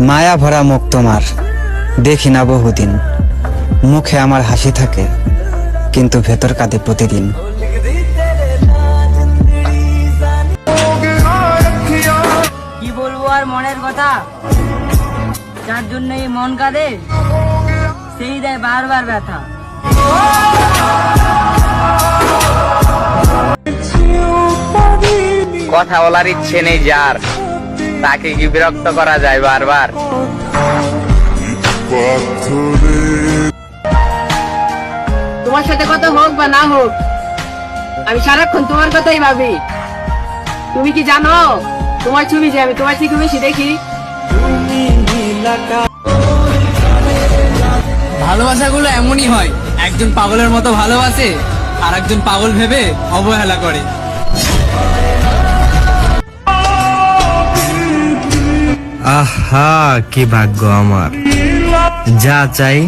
মায়া ভরা মুখ তোমার দেখি না বহুদিন, মুখে আমার হাসি থাকে কিন্তু ভেতর কাঁদে প্রতিদিন। কি বলবো আর মনের কথা, যার জন্য এই মন কাঁদে সেই দেয় বারবার ব্যথা। কথা বলার ইচ্ছে নেই যার, তাকে কি বিরক্ত করা যায় বারবার? তোমার সাথে কথা হোক বা না হোক, আমি সারাক্ষণ তোমার কথাই ভাবি। তুমি কি জানো তোমার ছবি যে আমি তোমার থেকে বেশি দেখি? ভালোবাসাগুলো এমনই হয়, একজন পাগলের মতো ভালোবাসে আর একজন পাগল ভেবে অবহেলা করে। আহা কি ভাগ্য আমার, যা চাই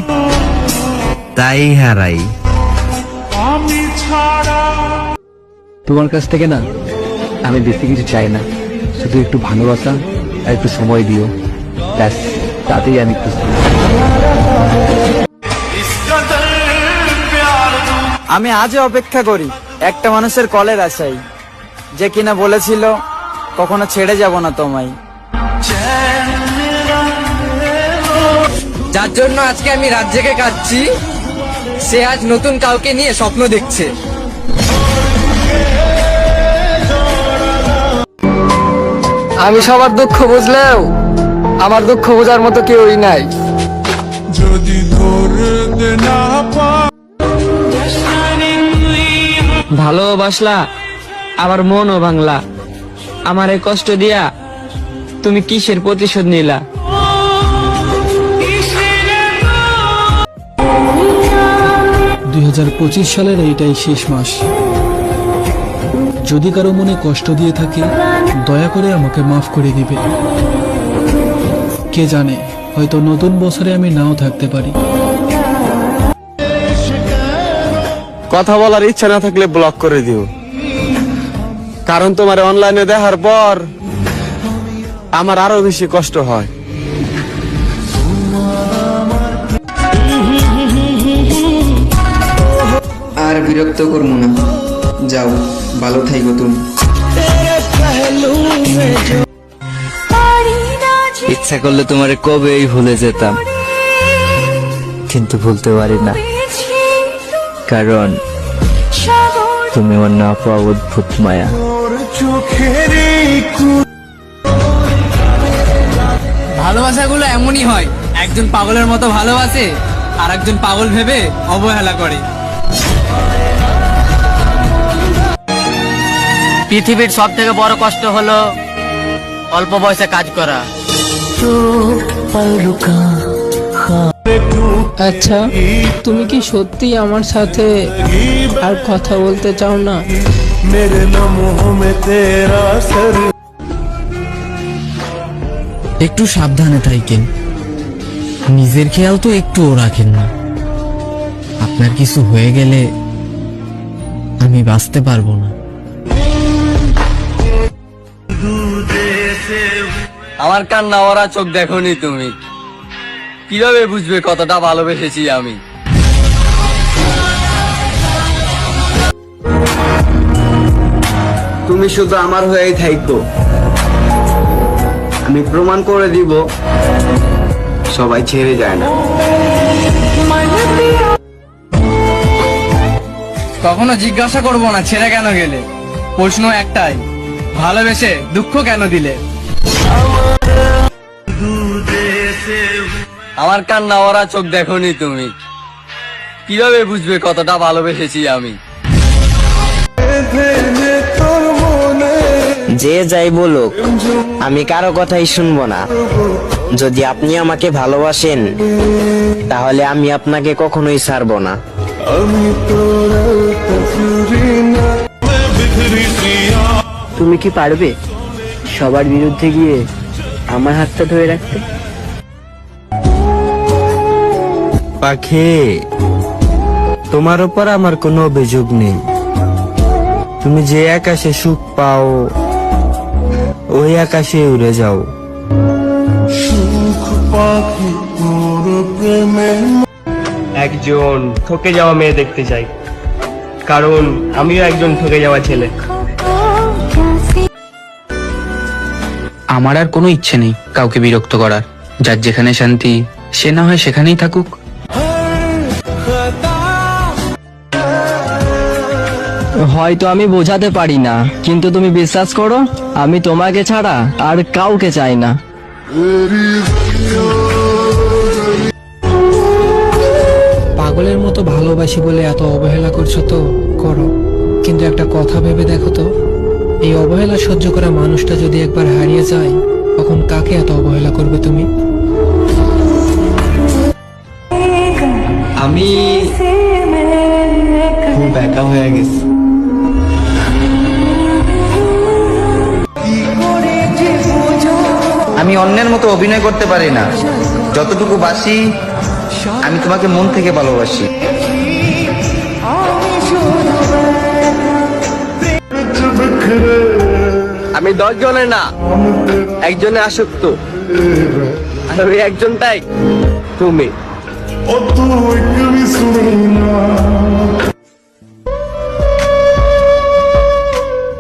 তাই হারাই। তোমার কাছ থেকে না আমি বেশি কিছু চাই না, শুধু একটু ভালোবাসা আর একটু সময় দিও, ব্যাস তাতেই আমি খুশি। আমি আজও অপেক্ষা করি একটা মানুষের কলের আশায়, যে কিনা বলেছিল কখনো ছেড়ে যাব না তোমায়। যার জন্য আজকে আমি রাত জেগে কাঁদছি, সে আজ নতুন কাউকে নিয়ে স্বপ্ন দেখছে। আমি সবার দুঃখ বুঝলেও আমার দুঃখ বোঝার মতো কেউই নাই। ভালোবাসলা আবার মনও ভাঙলা, আমার এই কষ্ট দিয়া তুমি কিসের প্রতিশোধ নিলা? 2025 সালের এইটাই শেষ মাস। যদি কারো মনে কষ্ট দিয়ে থাকে দয়া করে আমাকে মাফ করে দিবে। কে জানে, হয়তো নতুন বছরে আমি নাও থাকতে পারি। কথা বলার ইচ্ছা না থাকলে ব্লক করে দিও, কারণ তোমার অনলাইনে দেখার পর আমার আরো বেশি কষ্ট হয়। আর বিরক্ত করবো না, যাও ভালো থাইগো তুমি। ইচ্ছা করলে তোমারে কবেই ভুলে যেতাম, কিন্তু ভুলতে পারি না, কারণ তুমি আমার না পাওয়া অদ্ভুত মায়া। ভালোবাসাগুলো এমনই হয়, একজন পাগলের মতো ভালোবাসে আর একজন পাগল ভেবে অবহেলা করে। পৃথিবীর সব থেকে বড় কষ্ট হলো অল্প বয়সে কাজ করা। আচ্ছা, তুমি কি সত্যি আমার সাথে আর কথা বলতে চাও না? একটু সাবধানে থাকেন, নিজের খেয়াল তো একটুও রাখেন না। আপনার কিছু হয়ে গেলে আমি বাঁচতে পারবো না। আমার কান্না ওরা চোখ দেখোনি তুমি, কিভাবে বুঝবে কতটা ভালোবেসেছি আমি? তুমি শুধু আমার হয়েই থাইকো, আমি প্রমাণ করে দিব সবাই ছেড়ে যায় না। কখনো জিজ্ঞাসা করবো না ছেড়ে কেন গেলে, প্রশ্ন একটাই, ভালোবেসে দুঃখ কেন দিলে? আমার কান্না ওরা চোখ দেখোনি তুমি, কিভাবে বুঝবে কতটা ভালোবেসেছি আমি? যে যাই বলুক আমি কারো কথাই শুনবো না। যদি আপনি আমাকে ভালোবাসেন তাহলে আমি আপনাকে কখনোই ছাড়বো না। তুমি কি পারবে সবার বিরুদ্ধে গিয়ে আমার হাতটা ধরে রাখতে? পাখি, তোমার উপর আমার কোনো অভিযোগ নেই। তুমি যে আকাশে সুখ পাও ওই আকাশে উড়ে যাও। একজন ঠকে যাওয়া মেয়ে দেখতে চাই, কারণ আমিও একজন ঠকে যাওয়া ছেলে। আমার আর কোনো ইচ্ছে নেই কাউকে বিরক্ত করার। যার যেখানে শান্তি সে না হয় সেখানেই থাকুক। হয়তো আমি বোঝাতে পারি না, কিন্তু তুমি বিশ্বাস করো আমি তোমাকে ছাড়া আর কাউকে চাই না। পাগলের মতো ভালোবাসি বলে এত অবহেলা করছো তো করো, কিন্তু একটা কথা ভেবে দেখো তো, এই অবহেলা সহ্য করা মানুষটা যদি একবার হারিয়ে যায়, তখন কাকে এত অবহেলা করবে তুমি? আমি খুব একা হয়ে গেছি। আমি অন্যের মতো অভিনয় করতে পারি না। যতটুকু বাসি আমি তোমাকে মন থেকে ভালোবাসি। আমি 10 জনের না, একজনে আসক্ত, আর ওই একজনটাই তুমি।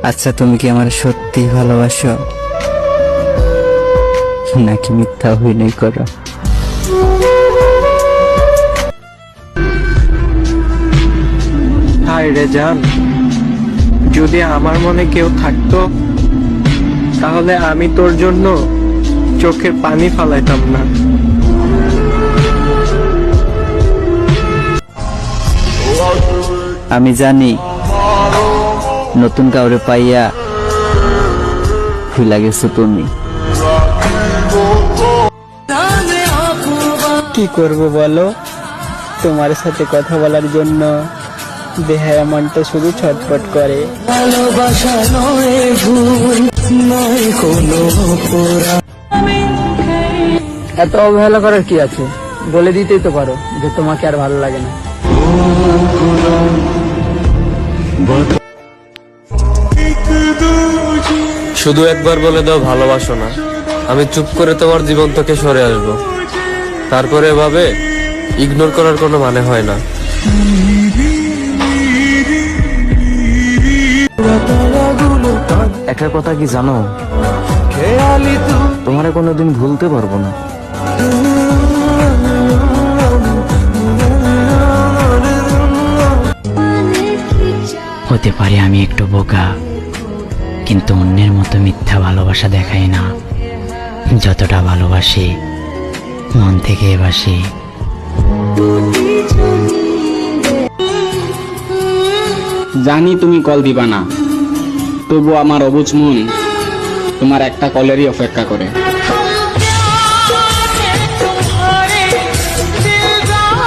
আচ্ছা, তুমি কি আমার সত্যি ভালোবাসো নাকি মিথ্যা অভিনয় করো? হায় রে জান, যদি আমার মনে কেউ থাকতো তাহলে আমি তোর জন্য চোখের পানি ফালাইতাম না। আমি জানি নতুন কাউরে পাইয়া ভুলা গেছো তুমি। কি করব বলো, তোমার সাথে কথা বলার জন্য দেহের মনটা শুধু ছটফট করে। এত অবহেলা করার কি আছে? বলে দিতেই তো পারো যে তোমাকে আর ভালো লাগে না। শুধু একবার বলে দাও ভালোবাসো না, আমি চুপ করে তোমার জীবন থেকে সরে আসবো। তারপরে এভাবে ইগনোর করার কোনো মানে হয় না। একটা কথা কি জানো, তোমারে কোনোদিন ভুলতে পারবো না। হতে পারে আমি একটু বোকা, কিন্তু অন্যের মতো মিথ্যা ভালোবাসা দেখাই না। যতটা ভালোবাসি মন থেকে বাসি। জানি তুমি কল দিবা না, তবু আমার অবুঝ মন তোমার একটা কলেরই অপেক্ষা করে।